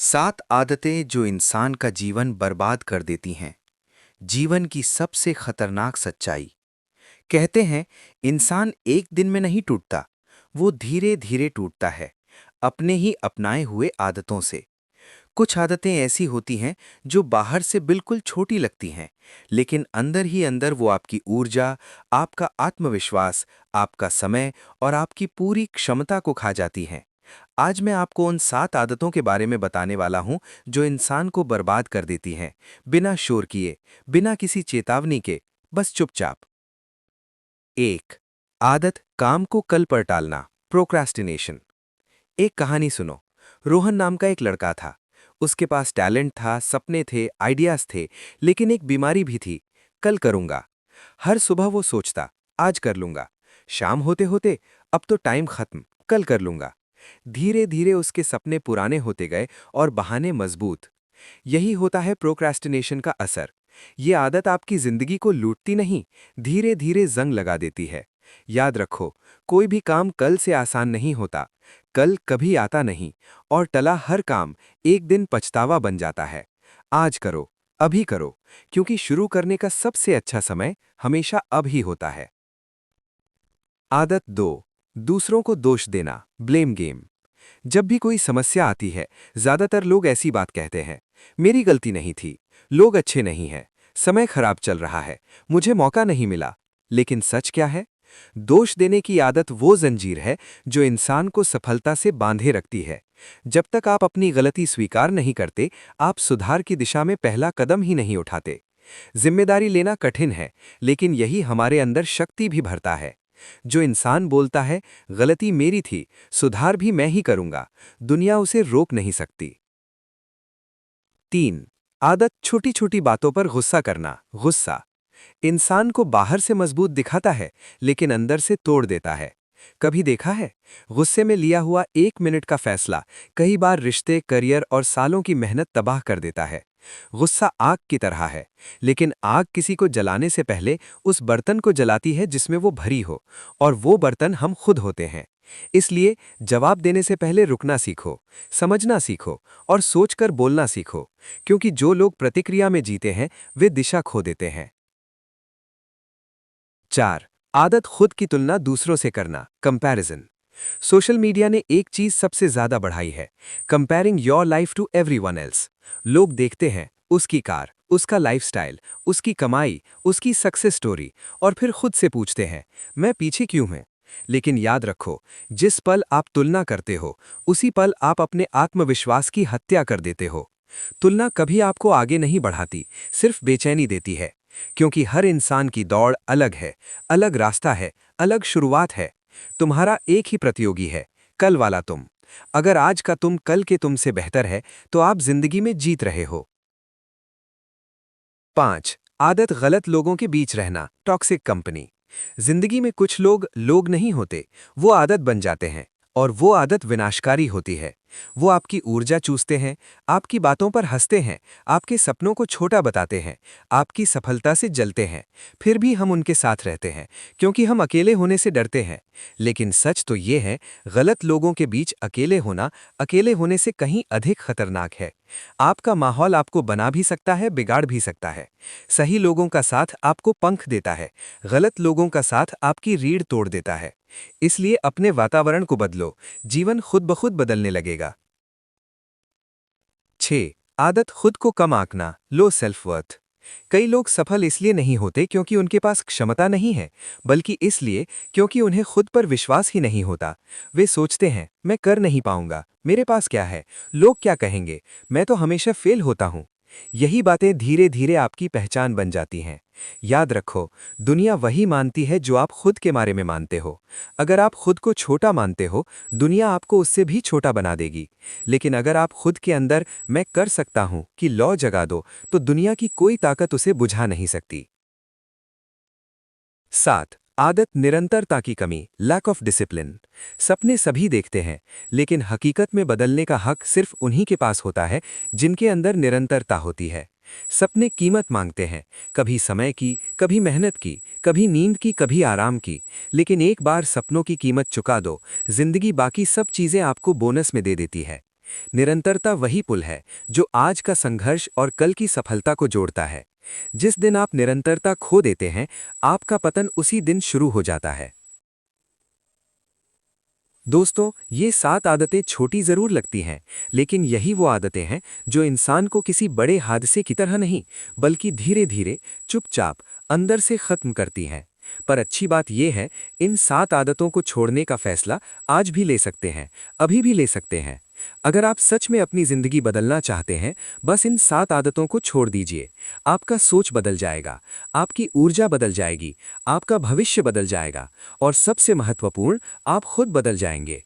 7 आदतें जो इंसान का जीवन बर्बाद कर देती हैं। जीवन की सबसे खतरनाक सच्चाई। कहते हैं, इंसान एक दिन में नहीं टूटता, वो धीरे धीरे टूटता है, अपने ही अपनाए हुए आदतों से। कुछ आदतें ऐसी होती हैं जो बाहर से बिल्कुल छोटी लगती हैं, लेकिन अंदर ही अंदर वो आपकी ऊर्जा, आपका आत्मविश्वास, आपका समय और आपकी पूरी क्षमता को खा जाती हैं। आज मैं आपको उन 7 आदतों के बारे में बताने वाला हूं जो इंसान को बर्बाद कर देती हैं, बिना शोर किए, बिना किसी चेतावनी के, बस चुपचाप। 1 आदत काम को कल पर टालना, प्रोक्रास्टिनेशन। एक कहानी सुनो। रोहन नाम का एक लड़का था। उसके पास टैलेंट था, सपने थे, आइडियाज थे, लेकिन एक बीमारी भी थी, कल करूंगा। हर सुबह वो सोचता, आज कर लूंगा। शाम होते होते, अब तो टाइम खत्म, कल कर लूंगा। धीरे धीरे उसके सपने पुराने होते गए और बहाने मजबूत। यही होता है प्रोक्रेस्टिनेशन का असर। ये आदत आपकी जिंदगी को लूटती नहीं, धीरे धीरे जंग लगा देती है। याद रखो, कोई भी काम कल से आसान नहीं होता। कल कभी आता नहीं, और टला हर काम एक दिन पछतावा बन जाता है। आज करो, अभी करो, क्योंकि शुरू करने का सबसे अच्छा समय हमेशा अब ही होता है। आदत 2 दूसरों को दोष देना, ब्लेम गेम। जब भी कोई समस्या आती है, ज्यादातर लोग ऐसी बात कहते हैं, मेरी गलती नहीं थी, लोग अच्छे नहीं हैं, समय खराब चल रहा है, मुझे मौका नहीं मिला। लेकिन सच क्या है? दोष देने की आदत वो जंजीर है जो इंसान को सफलता से बांधे रखती है। जब तक आप अपनी गलती स्वीकार नहीं करते, आप सुधार की दिशा में पहला कदम ही नहीं उठाते। जिम्मेदारी लेना कठिन है, लेकिन यही हमारे अंदर शक्ति भी भरता है। जो इंसान बोलता है, गलती मेरी थी, सुधार भी मैं ही करूंगा, दुनिया उसे रोक नहीं सकती। 3 आदत छोटी छोटी बातों पर गुस्सा करना, गुस्सा। इंसान को बाहर से मजबूत दिखाता है, लेकिन अंदर से तोड़ देता है। कभी देखा है, गुस्से में लिया हुआ 1 मिनट का फैसला कई बार रिश्ते, करियर और सालों की मेहनत तबाह कर देता है। गुस्सा आग की तरह है, लेकिन आग किसी को जलाने से पहले उस बर्तन को जलाती है जिसमें वो भरी हो, और वो बर्तन हम खुद होते हैं। इसलिए जवाब देने से पहले रुकना सीखो, समझना सीखो और सोचकर बोलना सीखो, क्योंकि जो लोग प्रतिक्रिया में जीते हैं, वे दिशा खो देते हैं। 4 आदत खुद की तुलना दूसरों से करना, कंपैरिजन। सोशल मीडिया ने एक चीज सबसे ज्यादा बढ़ाई है, comparing your life to everyone else. लोग देखते हैं उसकी कार, उसका लाइफस्टाइल, उसकी कमाई, उसकी सक्सेस स्टोरी, और फिर खुद से पूछते हैं, मैं पीछे क्यों हूं? लेकिन याद रखो, जिस पल आप तुलना करते हो, उसी पल आप अपने आत्मविश्वास की हत्या कर देते हो। तुलना कभी आपको आगे नहीं बढ़ाती, सिर्फ बेचैनी देती है, क्योंकि हर इंसान की दौड़ अलग है, अलग रास्ता है, अलग शुरुआत है। तुम्हारा एक ही प्रतियोगी है, कल वाला तुम। अगर आज का तुम कल के तुम से बेहतर है, तो आप जिंदगी में जीत रहे हो। 5 आदत गलत लोगों के बीच रहना, टॉक्सिक कंपनी। जिंदगी में कुछ लोग लोग नहीं होते, वो आदत बन जाते हैं, और वो आदत विनाशकारी होती है। वो आपकी ऊर्जा चूसते हैं, आपकी बातों पर हंसते हैं, आपके सपनों को छोटा बताते हैं, आपकी सफलता से जलते हैं। फिर भी हम उनके साथ रहते हैं, क्योंकि हम अकेले होने से डरते हैं। लेकिन सच तो ये है, गलत लोगों के बीच अकेले होना अकेले होने से कहीं अधिक खतरनाक है। आपका माहौल आपको बना भी सकता है, बिगाड़ भी सकता है। सही लोगों का साथ आपको पंख देता है, गलत लोगों का साथ आपकी रीढ़ तोड़ देता है। इसलिए अपने वातावरण को बदलो, जीवन खुद ब खुद बदलने लगेगा। 6 आदत खुद को कम आंकना, लो सेल्फ वर्थ। कई लोग सफल इसलिए नहीं होते क्योंकि उनके पास क्षमता नहीं है, बल्कि इसलिए क्योंकि उन्हें खुद पर विश्वास ही नहीं होता। वे सोचते हैं, मैं कर नहीं पाऊंगा, मेरे पास क्या है, लोग क्या कहेंगे, मैं तो हमेशा फेल होता हूं। यही बातें धीरे धीरे आपकी पहचान बन जाती हैं। याद रखो, दुनिया वही मानती है जो आप खुद के बारे में मानते हो। अगर आप खुद को छोटा मानते हो, दुनिया आपको उससे भी छोटा बना देगी। लेकिन अगर आप खुद के अंदर मैं कर सकता हूं कि लौ जगा दो, तो दुनिया की कोई ताकत उसे बुझा नहीं सकती। 7 आदत निरंतरता की कमी, लैक ऑफ डिसिप्लिन। सपने सभी देखते हैं, लेकिन हकीकत में बदलने का हक सिर्फ उन्हीं के पास होता है जिनके अंदर निरंतरता होती है। सपने कीमत मांगते हैं, कभी समय की, कभी मेहनत की, कभी नींद की, कभी आराम की। लेकिन एक बार सपनों की कीमत चुका दो, जिंदगी बाकी सब चीजें आपको बोनस में दे देती है। निरंतरता वही पुल है जो आज का संघर्ष और कल की सफलता को जोड़ता है। जिस दिन आप निरंतरता खो देते हैं, आपका पतन उसी दिन शुरू हो जाता है। दोस्तों, ये 7 आदतें छोटी जरूर लगती हैं, लेकिन यही वो आदतें हैं जो इंसान को किसी बड़े हादसे की तरह नहीं, बल्कि धीरे धीरे, चुपचाप, अंदर से खत्म करती हैं। पर अच्छी बात यह है, इन 7 आदतों को छोड़ने का फैसला आज भी ले सकते हैं, अभी भी ले सकते हैं। अगर आप सच में अपनी जिंदगी बदलना चाहते हैं, बस इन 7 आदतों को छोड़ दीजिए। आपका सोच बदल जाएगा, आपकी ऊर्जा बदल जाएगी, आपका भविष्य बदल जाएगा और सबसे महत्वपूर्ण, आप खुद बदल जाएंगे।